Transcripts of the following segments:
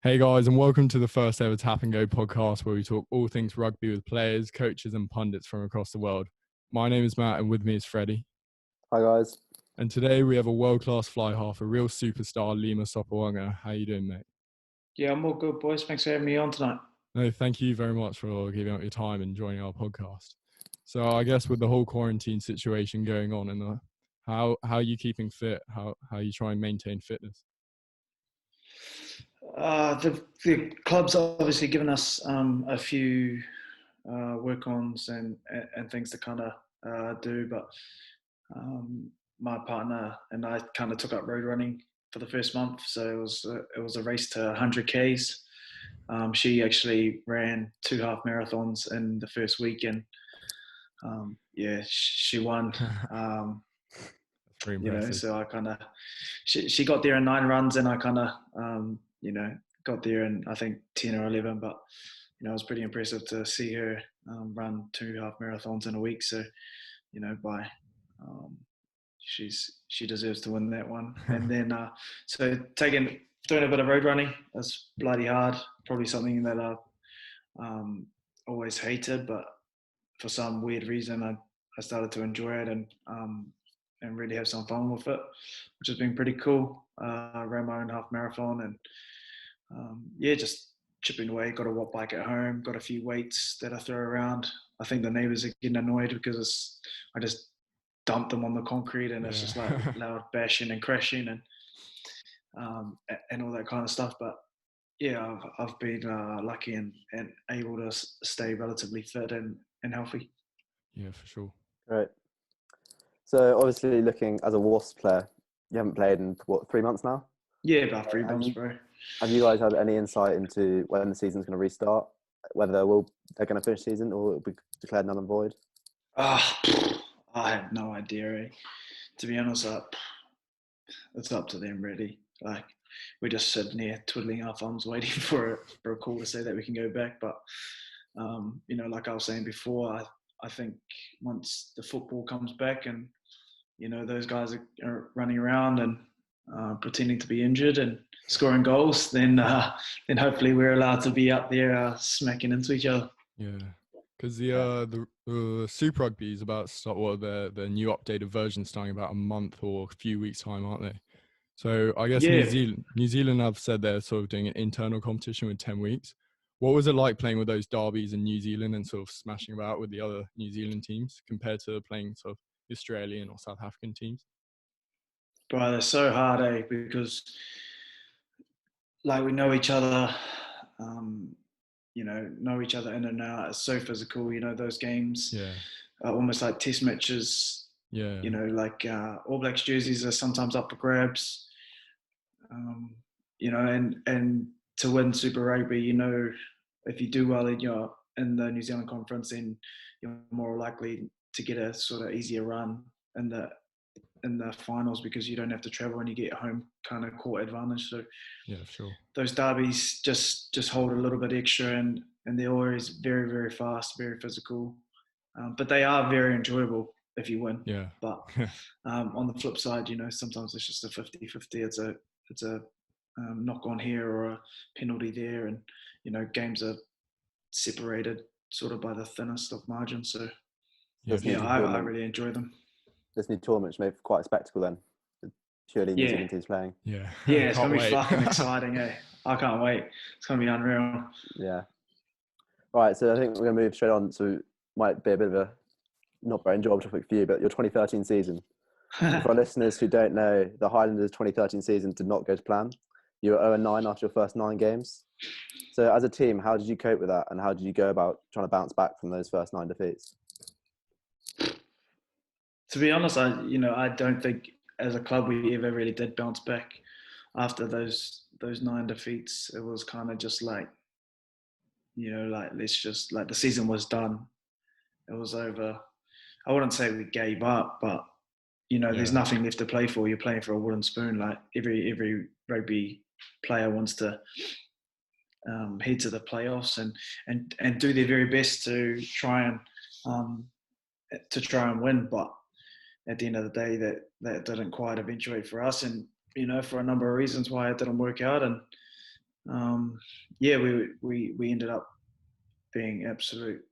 Hey guys, and welcome to the first ever Tap and Go podcast where we talk all things rugby with players, coaches, and pundits from across the world. My name is Matt, and with me is Freddie. Hi guys. And today we have a world-class fly half, a real superstar, Lima Sopoaga. How you doing, mate? Yeah, I'm all good, boys. Thanks for having me on tonight. No, thank you very much for giving up your time and joining our podcast. So I guess with the whole quarantine situation going on, and how are you keeping fit? How you try and maintain fitness? The club's obviously given us a few work-ons and things to kind of do, but my partner and I kind of took up road running for the first month, so it was a race to 100 k's. She actually ran 2 half marathons in the first week, and she won. Very impressive. So I kind of she got there in 9 runs, and I kind of got there in I think 10 or 11. But it was pretty impressive to see her run 2 half marathons in a week. So she deserves to win that one. And then so doing a bit of road running. That's bloody hard. Probably something that I've always hated, but for some weird reason I started to enjoy it and really have some fun with it, which has been pretty cool. Ran my own half marathon and just chipping away. Got a watt bike at home, got a few weights that I throw around. I think the neighbours are getting annoyed because I just dump them on the concrete and it's just like loud bashing and crashing and all that kind of stuff. But yeah, I've been lucky and able to stay relatively fit and healthy. Yeah, for sure. Right. So obviously looking as a Wasps player, you haven't played in, 3 months now? Yeah, about 3 months, bro. Have you guys had any insight into when the season's going to restart? Whether they're going to finish the season or it'll be declared null and void? I have no idea. To be honest, it's up to them really. Like we're just sitting here twiddling our thumbs waiting for a call to say that we can go back. But like I was saying before, I think once the football comes back and those guys are running around and pretending to be injured and scoring goals, then hopefully we're allowed to be up there smacking into each other. Yeah, because the Super Rugby is about to start. Well, the new updated version starting about a month or a few weeks time, aren't they? So I guess New Zealand have said they're sort of doing an internal competition with 10 weeks. What was it like playing with those derbies in New Zealand and sort of smashing about with the other New Zealand teams compared to playing sort of Australian or South African teams? Bro, they're so hard, because like we know each other, know each other in and out. It's so physical, those games. Yeah. Almost like test matches. Yeah. Like All Blacks jerseys are sometimes up for grabs. And to win Super Rugby, if you do well in the New Zealand conference, then you're more likely to get a sort of easier run in the finals because you don't have to travel and you get home kind of court advantage. So yeah, sure. Those derbies just hold a little bit extra and they're always very, very fast, very physical. But they are very enjoyable if you win. Yeah. But on the flip side, sometimes it's just a 50-50. It's a knock on here or a penalty there, and games are separated sort of by the thinnest of margins. So I really enjoy them. This new tournament should make quite a spectacle then. Purely New Zealand teams playing. Yeah, it's gonna be fucking exciting. I can't wait. It's gonna be unreal. Yeah. Right, so I think we're gonna move straight on to might be a bit of a not very enjoyable topic for you, but your 2013 season. For our listeners who don't know, the Highlanders 2013 season did not go to plan. You were 0-9 after your first 9 games. So as a team, how did you cope with that, and how did you go about trying to bounce back from those first 9 defeats? To be honest, I don't think as a club we ever really did bounce back after those 9 defeats. It was kind of just like, let's just the season was done. It was over. I wouldn't say we gave up, but there's nothing left to play for. You're playing for a wooden spoon. Like every rugby player wants to head to the playoffs and do their very best to try and win. But at the end of the day, that didn't quite eventuate for us, and for a number of reasons why it didn't work out. And yeah, we ended up being absolute,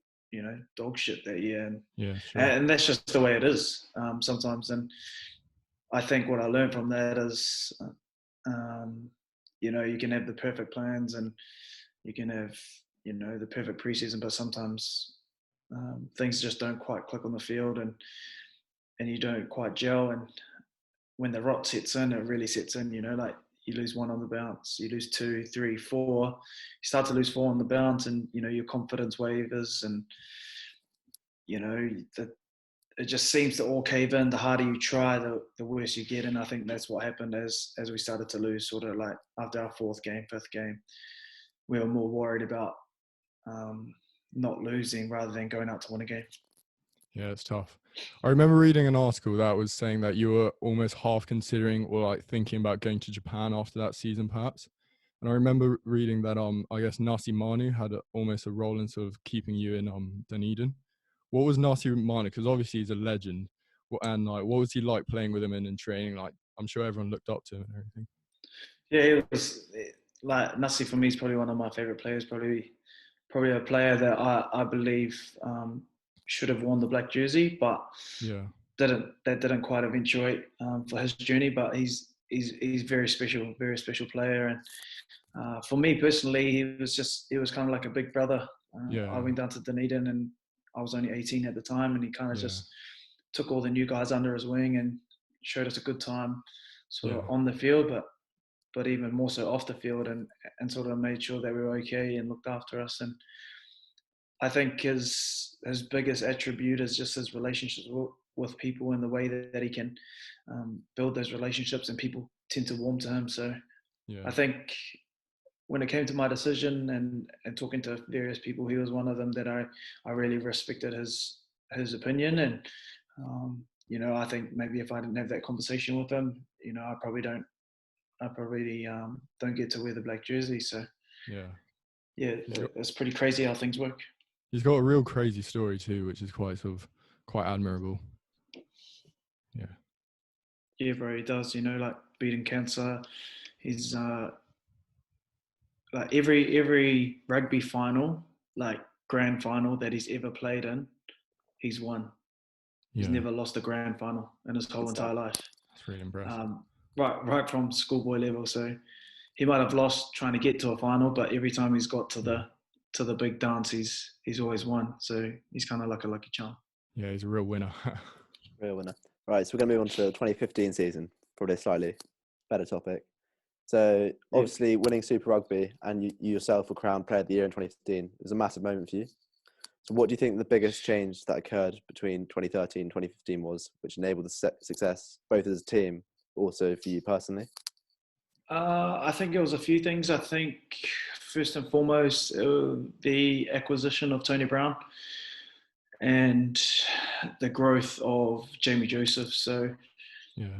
dog shit that year, and that's just the way it is sometimes. And I think what I learned from that is, you can have the perfect plans and you can have, the perfect preseason, but sometimes things just don't quite click on the field, and you don't quite gel. And when the rot sets in, it really sets in. Like you lose one on the bounce, you lose 2, 3, 4, you start to lose 4 on the bounce, and your confidence wavers, and it just seems to all cave in. The harder you try, the worse you get. And I think that's what happened as we started to lose. Sort of like after our 4th game, 5th game, we were more worried about not losing rather than going out to win a game. Yeah, it's tough. I remember reading an article that was saying that you were almost half considering or like thinking about going to Japan after that season, perhaps. And I remember reading that I guess Nasi Manu had almost a role in sort of keeping you in Dunedin. What was Nasi Manu? Because obviously he's a legend. And like, what was he like playing with him and in training? Like, I'm sure everyone looked up to him and everything. Yeah, it was like Nasi for me is probably one of my favorite players. Probably a player that I believe should have worn the black jersey, but didn't quite eventuate for his journey. But he's very special player. And for me personally, he was kind of like a big brother. I went down to Dunedin and I was only 18 at the time, and he kind of just took all the new guys under his wing and showed us a good time, sort of on the field, but even more so off the field, and sort of made sure that we were okay and looked after us. And I think his biggest attribute is just his relationships with people, and the way that he can build those relationships, and people tend to warm to him. So I think when it came to my decision and talking to various people, he was one of them that I really respected his opinion. And I think maybe if I didn't have that conversation with him, I probably don't get to wear the black jersey. So it's pretty crazy how things work. He's got a real crazy story too, which is quite admirable. Yeah, bro, he does. Like beating cancer. He's like every rugby final, like grand final that he's ever played in, he's won. He's never lost a grand final in his whole entire life. That's really impressive. Right from schoolboy level. So he might have lost trying to get to a final, but every time he's got to the big dance, he's always won. So he's kind of like a lucky charm. Yeah, he's a real winner. Real winner. Right, so we're going to move on to the 2015 season, probably a slightly better topic. So obviously winning Super Rugby, and you yourself were crowned Player of the Year in 2015. It was a massive moment for you. So what do you think the biggest change that occurred between 2013 and 2015 was, which enabled the success, both as a team, but also for you personally? I think it was a few things. I think first and foremost, the acquisition of Tony Brown and the growth of Jamie Joseph. So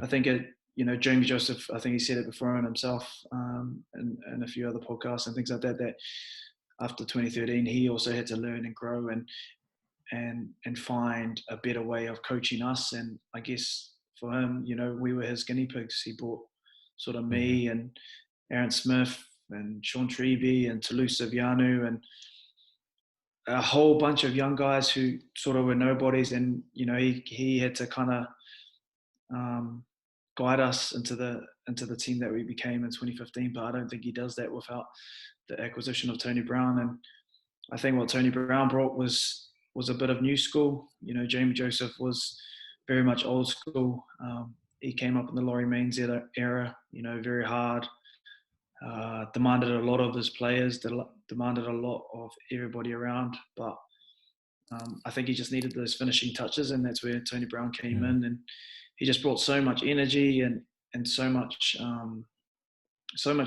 I think Jamie Joseph, I think he said it before on himself and a few other podcasts and things like that, that after 2013, he also had to learn and grow and find a better way of coaching us. And I guess for him, we were his guinea pigs. He brought sort of me and Aaron Smith and Sean Treby and Toulouse Vianu and a whole bunch of young guys who sort of were nobodies. And, he had to kind of guide us into the team that we became in 2015. But I don't think he does that without the acquisition of Tony Brown. And I think what Tony Brown brought was a bit of new school. Jamie Joseph was very much old school. He came up in the Laurie Mains era, very hard, demanded a lot of his players, demanded a lot of everybody around. But I think he just needed those finishing touches, and that's where Tony Brown came in. And he just brought so much energy and so much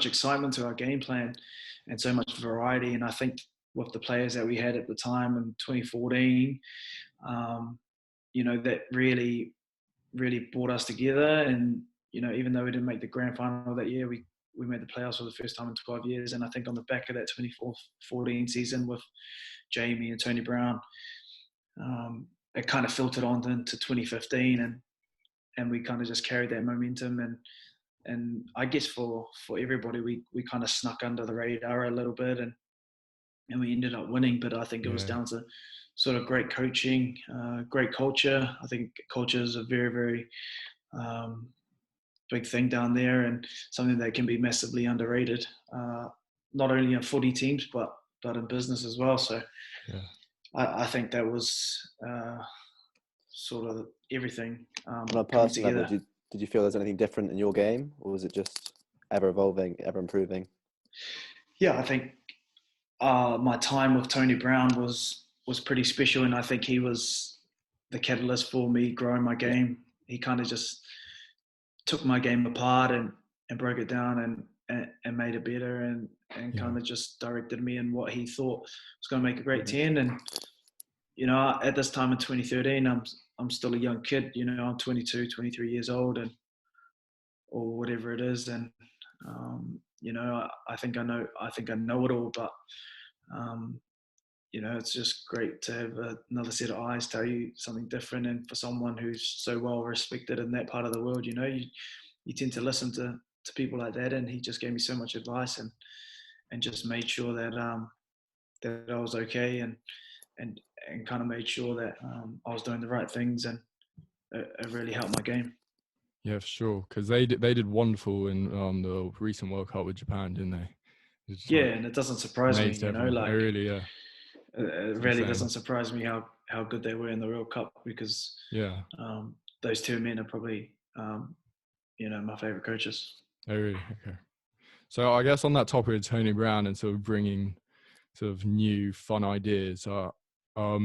excitement to our game plan and so much variety. And I think with the players that we had at the time in 2014, that really brought us together. And even though we didn't make the grand final that year, we made the playoffs for the first time in 12 years. And I think on the back of that 2014 season with Jamie and Tony Brown, it kind of filtered on into 2015, and we kind of just carried that momentum. And I guess for everybody, we kind of snuck under the radar a little bit, and we ended up winning. But I think it was down to sort of great coaching, great culture. I think culture is a very, very big thing down there, and something that can be massively underrated, not only in footy teams but in business as well. So I think that was sort of everything on a personal level. Did you feel there's anything different in your game, or was it just ever evolving, ever improving? Yeah, I think my time with Tony Brown was pretty special, and I think he was the catalyst for me growing my game. He kind of just took my game apart and broke it down and made it better, and kind of just directed me in what he thought was going to make a great 10. And you know, at this time in 2013, I'm still a young kid. You know, I'm 22, 23 years old, or whatever it is, and you know, I think I know it all, but you know, it's just great to have another set of eyes tell you something different. And for someone who's so well respected in that part of the world, you know, you tend to listen to people like that. And he just gave me so much advice and just made sure that that I was okay, and kind of made sure that I was doing the right things, and it really helped my game. Yeah, for sure. Because they did wonderful in the recent World Cup with Japan, didn't they? Yeah, and it doesn't surprise me, you know, like really, it really doesn't surprise me how good they were in the World Cup, because those two men are probably you know, my favorite coaches. Oh, really? Okay. So I guess on that topic of Tony Brown and sort of bringing sort of new fun ideas, so I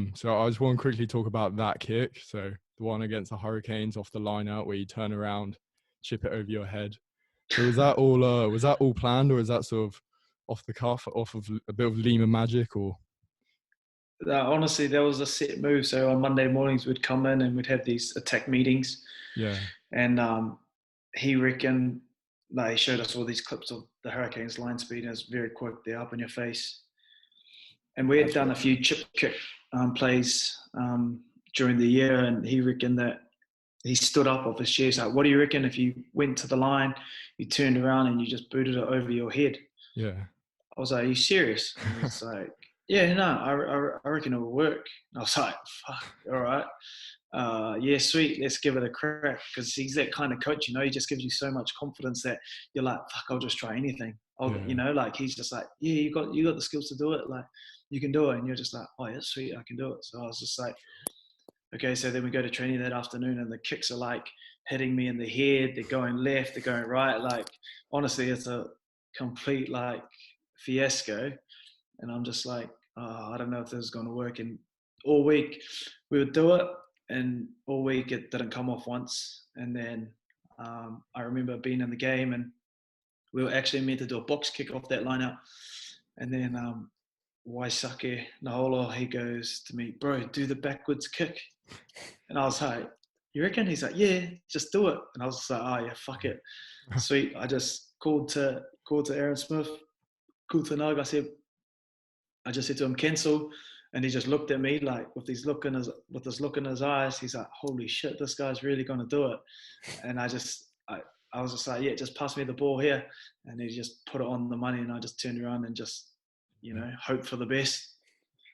just want to quickly talk about that kick. So the one against the Hurricanes off the line out where you turn around, chip it over your head. So was that all planned, or is that sort of off the cuff, off of a bit of Lima magic, or? Honestly, that was a set move. So on Monday mornings, we'd come in and we'd have these attack meetings. Yeah. And he reckoned, like, he showed us all these clips of the Hurricanes line speed, and it's very quick. They're up in your face. And we had done a few chip kick plays during the year, and he reckoned that he stood up off his chair. He's like, what do you reckon if you went to the line, you turned around and you just booted it over your head? Yeah. I was like, are you serious? And he's like, yeah, no, I reckon it will work. And I was like, fuck, all right. Yeah, sweet, let's give it a crack. Because he's that kind of coach, you know, he just gives you so much confidence that you're like, fuck, I'll just try anything. You know, like, he's just like, yeah, you got the skills to do it. Like, you can do it. And you're just like, oh, yeah, sweet, I can do it. So I was just like, okay. So then we go to training that afternoon, and the kicks are like hitting me in the head. They're going left, they're going right. Like, honestly, it's a complete like fiasco. And I'm just like, I don't know if this is going to work. And all week we would do it, and all week it didn't come off once. And then I remember being in the game, and we were actually meant to do a box kick off that line out. And then Waisake Naholo, he goes to me, bro, do the backwards kick. And I was like, you reckon? He's like, yeah, just do it. And I was just like, oh yeah, fuck it. Sweet. I just called to Aaron Smith, called to Nug. I just said to him, cancel. And he just looked at me like with this look in his eyes. He's like, holy shit, this guy's really going to do it. And I was just like, yeah, just pass me the ball here. And he just put it on the money, and I just turned around and just, you know, hope for the best.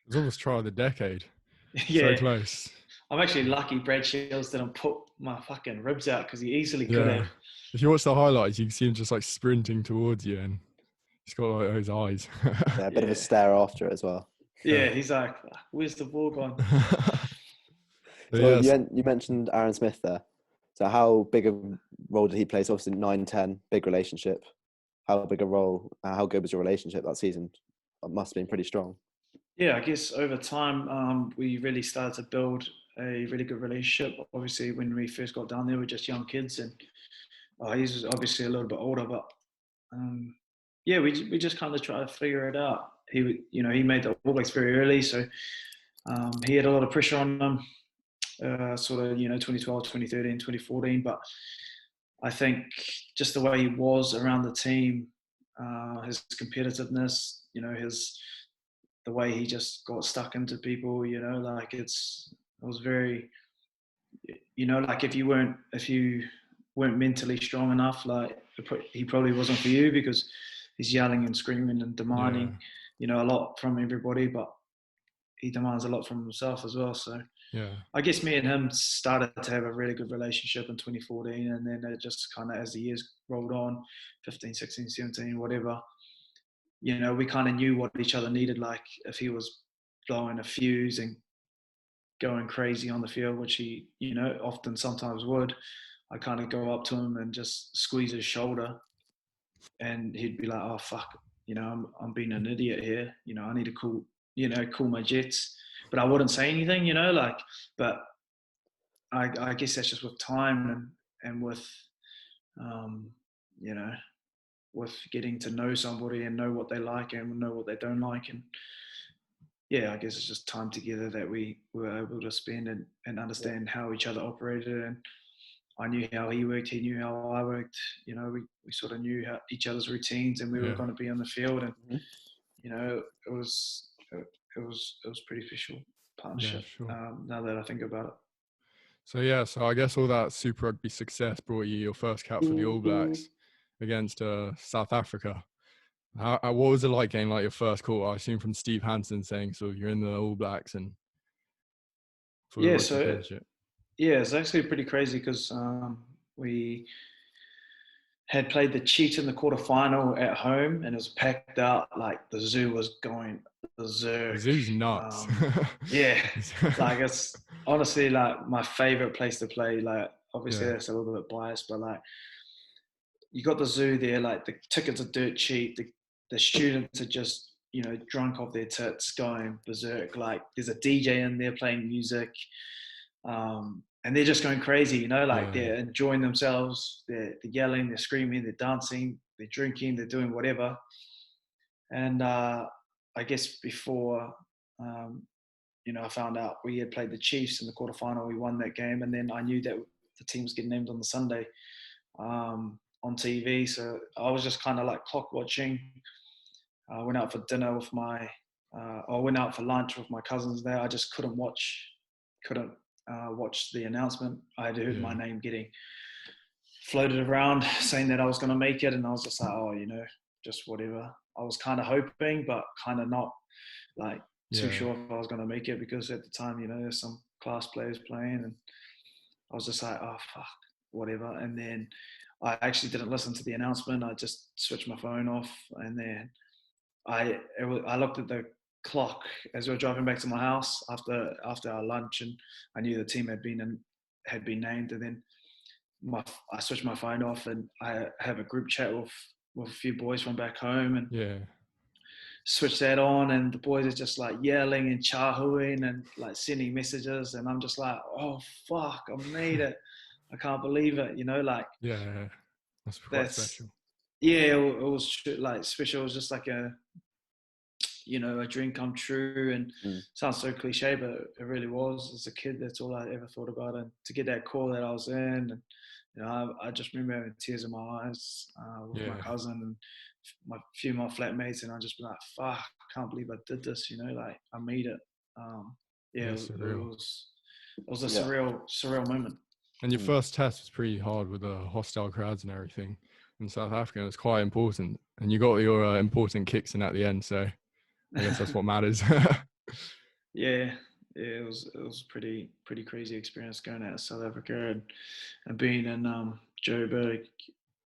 It was almost try of the decade. Yeah. So close. I'm actually lucky Brad Shields didn't put my fucking ribs out, because he easily could have. If you watch the highlights, you can see him just like sprinting towards you, and he's got like those eyes. Yeah, a bit of a stare after it as well. Yeah, he's like, where's the ball gone? So you mentioned Aaron Smith there. So how big a role did he play? So obviously 9-10, big relationship. How big a role, how good was your relationship that season? It must have been pretty strong. Yeah, I guess over time, we really started to build a really good relationship. Obviously, when we first got down there, we were just young kids, and he's obviously a little bit older, but yeah, we just kind of try to figure it out. He made the All Blacks very early, so he had a lot of pressure on him, sort of, 2012, 2013, 2014. But I think just the way he was around the team, his competitiveness, the way he just got stuck into people, like it was very, like if you weren't mentally strong enough, like he probably wasn't for you because he's yelling and screaming and demanding, you know, a lot from everybody, but he demands a lot from himself as well. So I guess me and him started to have a really good relationship in 2014, and then it just kind of, as the years rolled on, 15, 16, 17, whatever, you know, we kind of knew what each other needed. Like if he was blowing a fuse and going crazy on the field, which he, you know, often sometimes would, I kind of go up to him and just squeeze his shoulder, and he'd be like, "Oh fuck, you know, I'm being an idiot here. You know, I need to cool my jets." But I wouldn't say anything, you know, like. But I guess that's just with time and with, you know, with getting to know somebody and know what they like and know what they don't like, and yeah, I guess it's just time together that we were able to spend and understand how each other operated. And I knew how he worked, he knew how I worked. You know, we sort of knew how each other's routines, and we were going to be on the field. And you know, it was pretty official partnership. Yeah, sure. Now that I think about it. So I guess all that Super Rugby success brought you your first cap for the All Blacks against South Africa. What was it like getting like your first call? I assume from Steve Hansen saying, "So you're in the All Blacks," and for the Rugby Championship. Yeah, it's actually pretty crazy because we had played the Chiefs in the quarterfinal at home, and it was packed out. Like the zoo was going berserk. The zoo's nuts. Yeah, like it's honestly like my favorite place to play. Like obviously that's a little bit biased, but like you got the zoo there. Like the tickets are dirt cheap. The students are just, you know, drunk off their tits, going berserk. Like there's a DJ in there playing music. And they're just going crazy, you know, like they're enjoying themselves, they're yelling, they're screaming, they're dancing, they're drinking, they're doing whatever. And I guess before, you know, I found out we had played the Chiefs in the quarterfinal, we won that game, and then I knew that the team was getting named on the Sunday on TV. So I was just kind of like clock watching. I went out for dinner with I went out for lunch with my cousins there. I just couldn't watch the announcement. I had heard my name getting floated around saying that I was going to make it, and I was just like, oh, you know, just whatever. I was kind of hoping, but kind of not like too sure if I was going to make it, because at the time, you know, there's some class players playing, and I was just like, oh fuck, whatever. And then I actually didn't listen to the announcement. I just switched my phone off, and then I looked at the clock as we were driving back to my house after our lunch, and I knew the team had been named. And then I switched my phone off, and I have a group chat with a few boys from back home, and switch that on, and the boys are just like yelling and chahooing and like sending messages, and I'm just like, oh fuck, I made it. I can't believe it, you know, like that's quite special. Yeah, it was like special. It was just like a dream come true, and sounds so cliche, but it really was. As a kid, that's all I ever thought about. And to get that call that I was in, and you know, I just remember having tears in my eyes with my cousin and a few of my flatmates, and I just be like, fuck, I can't believe I did this, you know, like I made it. It was a surreal moment. And your first test was pretty hard with the hostile crowds and everything in South Africa. It was quite important, and you got your important kicks in at the end, so I guess that's what matters. It was pretty crazy experience going out of South Africa and being in Joburg,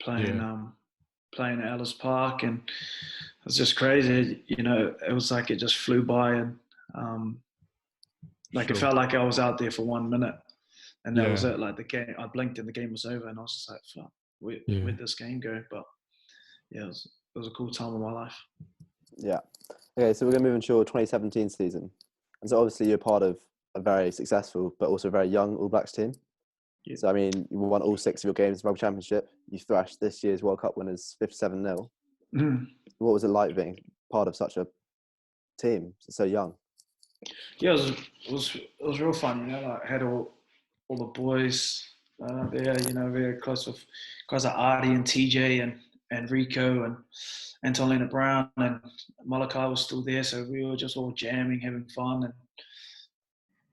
playing at Ellis Park, and it was just crazy. You know, it was like it just flew by, and it felt like I was out there for 1 minute, and that was it. Like the game, I blinked and the game was over, and I was just like, "Fuck, where'd this game go?" But yeah, it was a cool time of my life. Yeah. Okay, so we're going to move into your 2017 season. And so obviously you're part of a very successful but also very young All Blacks team. Yeah. So, I mean, you won all 6 of your games in the Rugby Championship. You thrashed this year's World Cup winners 57-0. What was it like being part of such a team so young? Yeah, it was real fun. You know, like I had all the boys there. You know, very close with guys like Artie and TJ and Rico and Antonina Brown, and Malachi was still there, so we were just all jamming, having fun,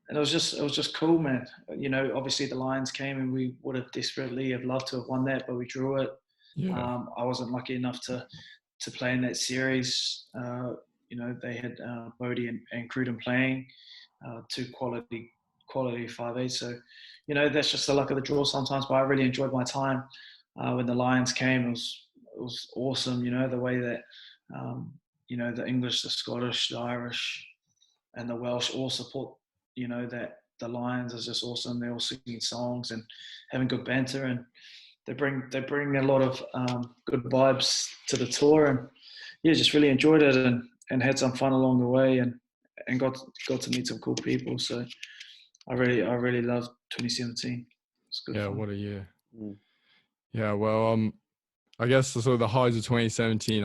and it was just cool, man. You know, obviously the Lions came, and we would have desperately have loved to have won that, but we drew it. Yeah. I wasn't lucky enough to play in that series. They had Bodie and Cruden playing, two quality 5'8". So, that's just the luck of the draw sometimes. But I really enjoyed my time when the Lions came. It was awesome. The way that the English, the Scottish, the Irish, and the Welsh all support. That the Lions is just awesome. They're all singing songs and having good banter, and they bring a lot of good vibes to the tour. And yeah, just really enjoyed it and had some fun along the way, and got to meet some cool people. So I really loved 2017. It's good fun. What a year. Yeah, well, I guess the sort of the highs of 2017,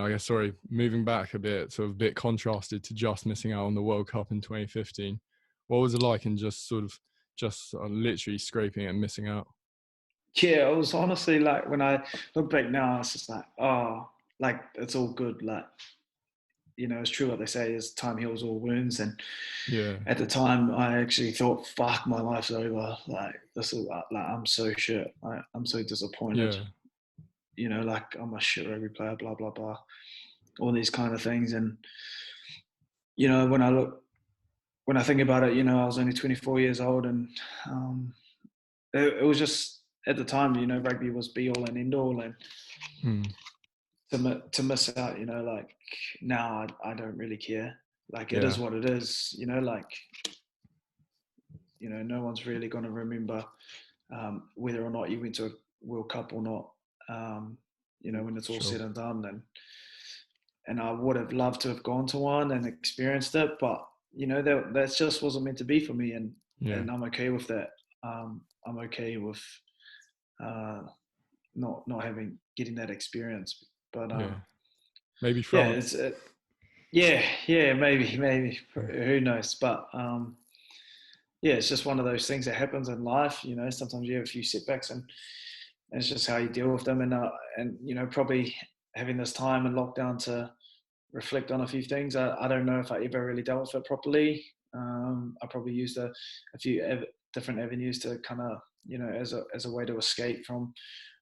moving back a bit, sort of a bit contrasted to just missing out on the World Cup in 2015. What was it like in just literally scraping and missing out? Yeah, it was honestly like, when I look back now, it's just like, oh, like it's all good. Like, it's true what they say is time heals all wounds. And Yeah, at the time, I actually thought, fuck, my life's over. Like, this is like I'm so shit. I'm so disappointed. yeah, Like, I'm a shit rugby player, blah, blah, blah. All these kind of things. And, when I think about it, I was only 24 years old, and it was just, at the time, rugby was be all and end all. And to miss out, like, now I don't really care. Like, it is what it is, like, no one's really going to remember whether or not you went to a World Cup or not, when it's all said and done. And I would have loved to have gone to one and experienced it, but that just wasn't meant to be for me, and I'm okay with that. I'm okay with not getting that experience. But maybe France. Maybe who knows? But it's just one of those things that happens in life. Sometimes you have a few setbacks, and it's just how you deal with them. And probably having this time in lockdown to reflect on a few things. I don't know if I ever really dealt with it properly. I probably used a few different avenues to kind of, as a way to escape from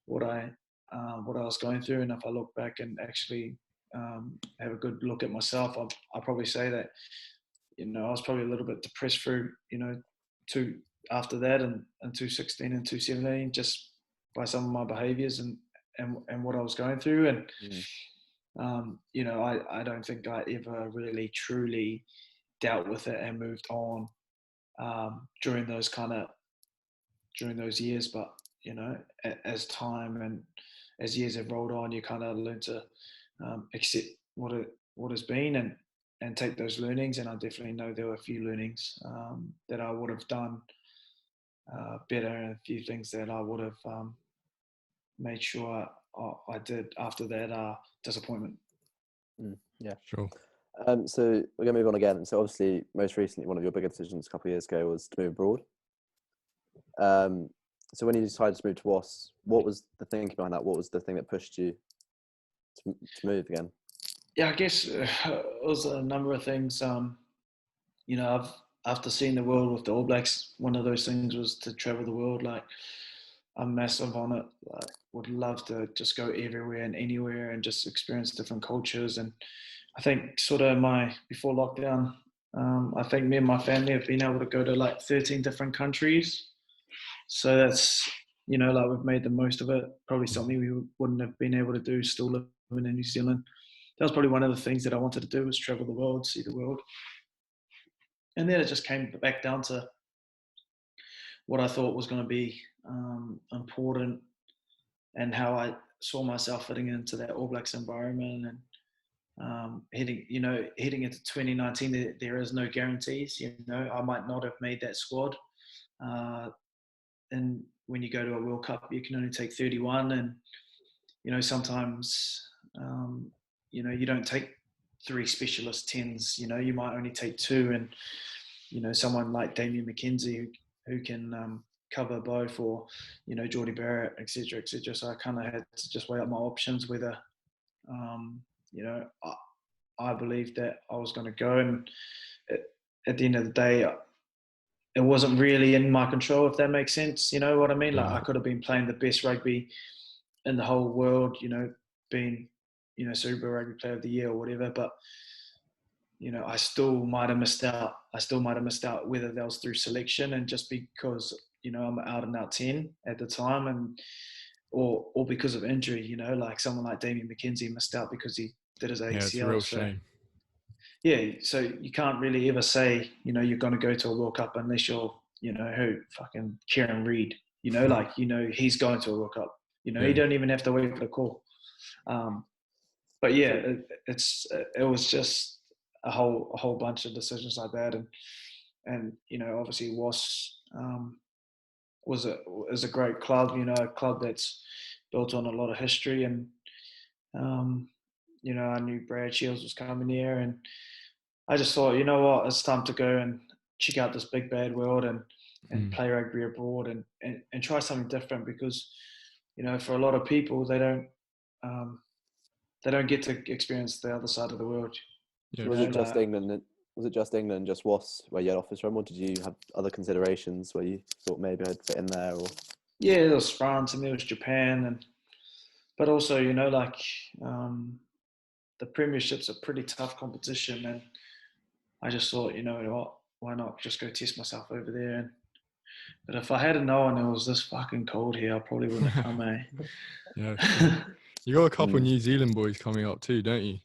what I was going through. And if I look back and actually have a good look at myself, I'll probably say that, I was probably a little bit depressed through, after that, and 2016 and 2017, just by some of my behaviors and what I was going through. And I don't think I ever really truly dealt with it and moved on during those years. But as time and as years have rolled on, you kind of learn to accept what has been, and take those learnings. And I definitely know there were a few learnings that I would have done better, and a few things that I would have made sure I did after that disappointment. Yeah, sure. So we're going to move on again. So obviously, most recently, one of your bigger decisions a couple of years ago was to move abroad. So when you decided to move to WAS, what was the thinking behind that? What was the thing that pushed you to move again? Yeah, I guess it was a number of things. After seeing the world with the All Blacks, one of those things was to travel the world. Like, I'm massive on it. Like, would love to just go everywhere and anywhere and just experience different cultures. And I think sort of before lockdown, I think me and my family have been able to go to like 13 different countries. So that's, like, we've made the most of it. Probably something we wouldn't have been able to do still living in New Zealand. That was probably one of the things that I wanted to do, was travel the world, see the world. And then it just came back down to what I thought was going to be important, and how I saw myself fitting into that All Blacks environment. And heading into 2019, there is no guarantees. I might not have made that squad. And when you go to a World Cup, you can only take 31, and sometimes you don't take 3 specialist 10s. You might only take 2, and someone like Damien McKenzie who can cover both, or Geordie Barrett, etc., etc. So I kind of had to just weigh up my options, whether I believed that I was going to go, and at the end of the day, it wasn't really in my control, if that makes sense. You know what I mean? Like, I could have been playing the best rugby in the whole world, being, Super Rugby Player of the Year or whatever, but, I still might have missed out. Whether that was through selection and just because, I'm out and out 10 at the time, and or because of injury, like someone like Damien McKenzie missed out because he did his ACL. Yeah, it's a real shame. Yeah, so you can't really ever say, you're going to go to a World Cup unless you're, fucking Kieran Reid, he's going to a World Cup. He don't even have to wait for the call. But yeah, it was just a whole bunch of decisions like that, and obviously is a great club, a club that's built on a lot of history, and I knew Brad Shields was coming here, and I just thought, you know what, it's time to go and check out this big bad world and play rugby abroad and try something different, because for a lot of people they don't get to experience the other side of the world. Yeah. Was it just England? Was it just England, just WAS, where you had offers from, or did you have other considerations where you thought maybe I'd fit in there? Or yeah, there was France and there was Japan, but also the Premiership's a pretty tough competition, and I just thought, what, why not just go test myself over there? But if I hadn't known it was this fucking cold here, I probably wouldn't have come, eh? Yeah, sure. You got a couple of New Zealand boys coming up too, don't you?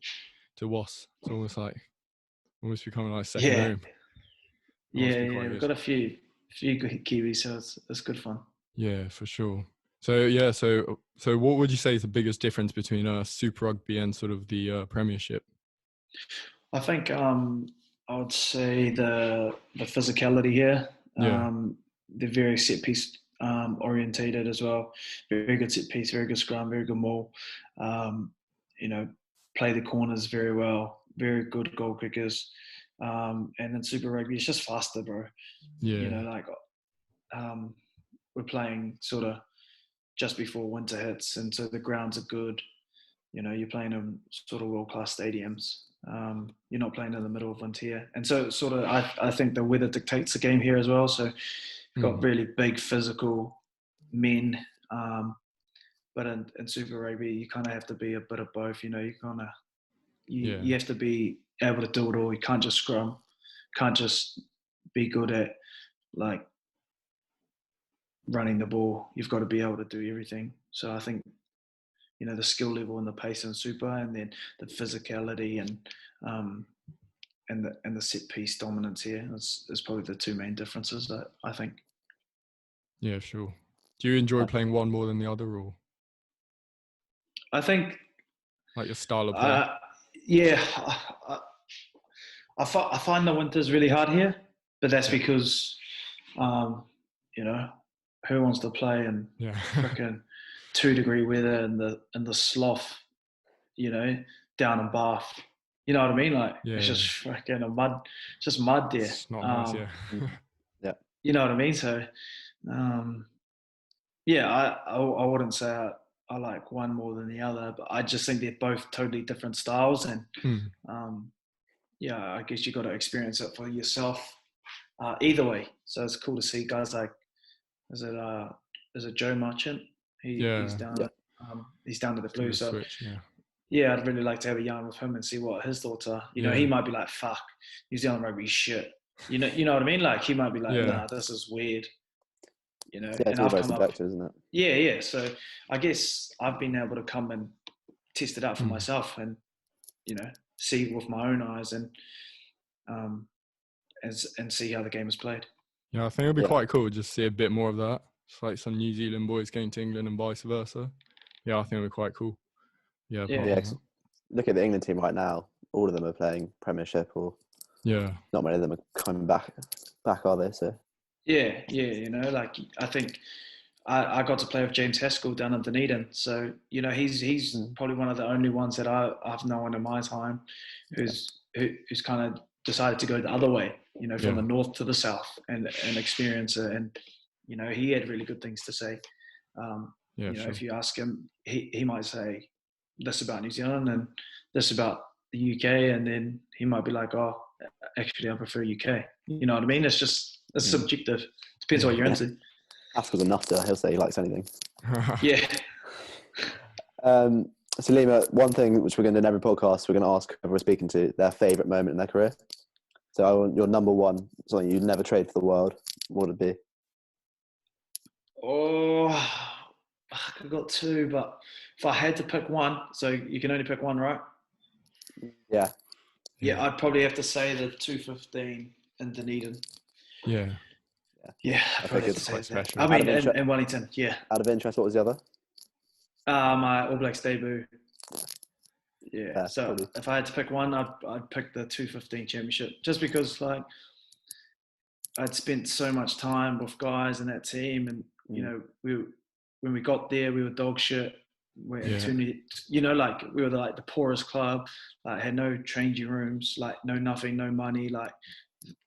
To WAS. It's almost becoming like second home. Yeah, we've got a few good Kiwis, so it's good fun. Yeah, for sure. So what would you say is the biggest difference between Super Rugby and sort of the Premiership? I think I would say the physicality here. Yeah. They're very set piece orientated as well. Very good set piece, very good scrum, very good maul. Play the corners very well. Very good goal kickers. And then Super Rugby, it's just faster, bro. Yeah. We're playing sort of just before winter hits, and so the grounds are good. You're playing in sort of world-class stadiums. You're not playing in the middle of winter here. And so sort of, I think the weather dictates the game here as well. So you've got really big physical men. But in Super Rugby, you kind of have to be a bit of both. You have to be able to do it all. You can't just scrum. Can't just be good at like running the ball. You've got to be able to do everything. So I think, the skill level and the pace in Super, and then the physicality and the set piece dominance here is probably the two main differences that I think. Yeah, sure. Do you enjoy playing one more than the other, or? I think. Like your style of play. Yeah, I find the winters really hard here, but that's because, who wants to play in freaking 2-degree weather and the slough, down in Bath. You know what I mean? Like it's just freaking it's just mud there. It's not nice, yeah. You know what I mean? So, I wouldn't say I like one more than the other, but I just think they're both totally different styles, and I guess you got to experience it for yourself. Either way, so it's cool to see guys like is it Joe Marchant? He's down. He's down to the blue. So switch, I'd really like to have a yarn with him and see what his thoughts are. He might be like, "Fuck, New Zealand rugby shit." You know what I mean? Like he might be like, "Nah, this is weird." And it's all very subjective, isn't it? Yeah. So I guess I've been able to come and test it out for myself, and see with my own eyes, and see how the game is played. Yeah, I think it'd be quite cool just to see a bit more of that. It's like some New Zealand boys going to England and vice versa. Yeah, I think it'd be quite cool. Yeah. Look at the England team right now. All of them are playing Premiership, or not many of them are coming back, are they? So yeah. I think I got to play with James Haskell down in Dunedin. So he's probably one of the only ones that I've known in my time who's kind of decided to go the other way. From the north to the south and experience it. And he had really good things to say. If you ask him, he might say this about New Zealand and this about the UK, and then he might be like, "Oh, actually, I prefer UK." You know what I mean? It's subjective. Depends what you're into. Haskell's enough to. He'll say he likes anything. Yeah. So Lima, one thing which we're going to do in every podcast, we're going to ask whoever we're speaking to their favourite moment in their career. So I want your number one, something you'd never trade for the world. What would it be? Oh, I've got two, but if I had to pick one, so you can only pick one, right? Yeah. Yeah, I'd probably have to say the 215 in Dunedin. Yeah. Yeah, I'd probably have to It's say quite that. special. I mean, in Wellington, yeah. Out of interest, what was the other? My All Blacks debut. Yeah. Yeah, So probably. if I had to pick one, I'd pick the 215 championship, just because like I'd spent so much time with guys in that team, and you know, when we got there, we were dog shit. We had too many, you know, like we were like the poorest club. Like had no changing rooms, like no nothing, no money. Like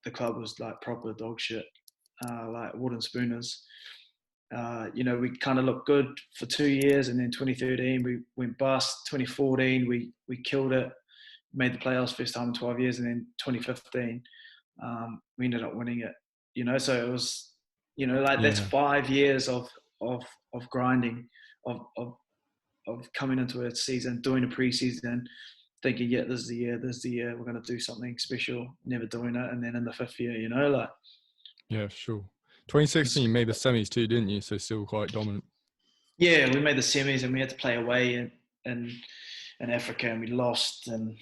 the club was like proper dog shit, like wooden spooners. You know, we kind of looked good for 2 years, and then 2013 we went bust. 2014 we killed it, made the playoffs first time in 12 years, and then 2015 we ended up winning it. You know, so it was, you know, like that's 5 years of grinding, of coming into a season, doing a preseason, thinking, yeah, this is the year, we're going to do something special, never doing it, and then in the 5th year, you know, like. Yeah, sure. 2016 you made the semis too, didn't you? So still quite dominant. Yeah, we made the semis and we had to play away in Africa, and we lost, and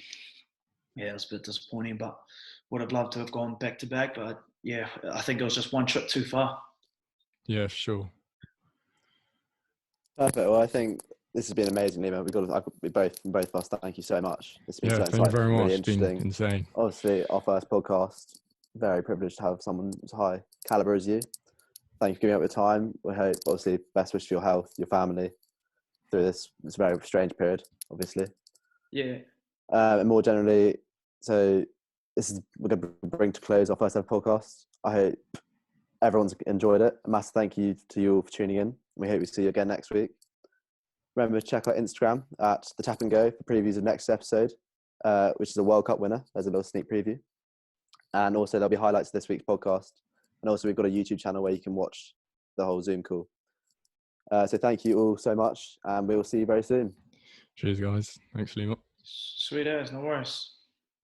yeah, it was a bit disappointing, but would have loved to have gone back to back, but yeah, I think it was just one trip too far. Yeah, sure. Perfect. Well, I think this has been amazing, Lima. Both of us. Thank you so much. It's been so thank you very much. really It's been interesting. insane. Obviously, our first podcast. Very privileged to have someone as high caliber as you. Thank you for giving up your time. We hope, obviously, best wishes for your health, your family through this very strange period, obviously. Yeah. And more generally, so we're going to bring to close our first ever podcast. I hope everyone's enjoyed it. A massive thank you to you all for tuning in. We hope we see you again next week. Remember to check our Instagram at the Tap and Go for previews of next episode, which is a World Cup winner. There's a little sneak preview. And also there'll be highlights of this week's podcast. And also we've got a YouTube channel where you can watch the whole Zoom call. So thank you all so much, and we will see you very soon. Cheers, guys. Thanks, Lima. Sweet as, no worries.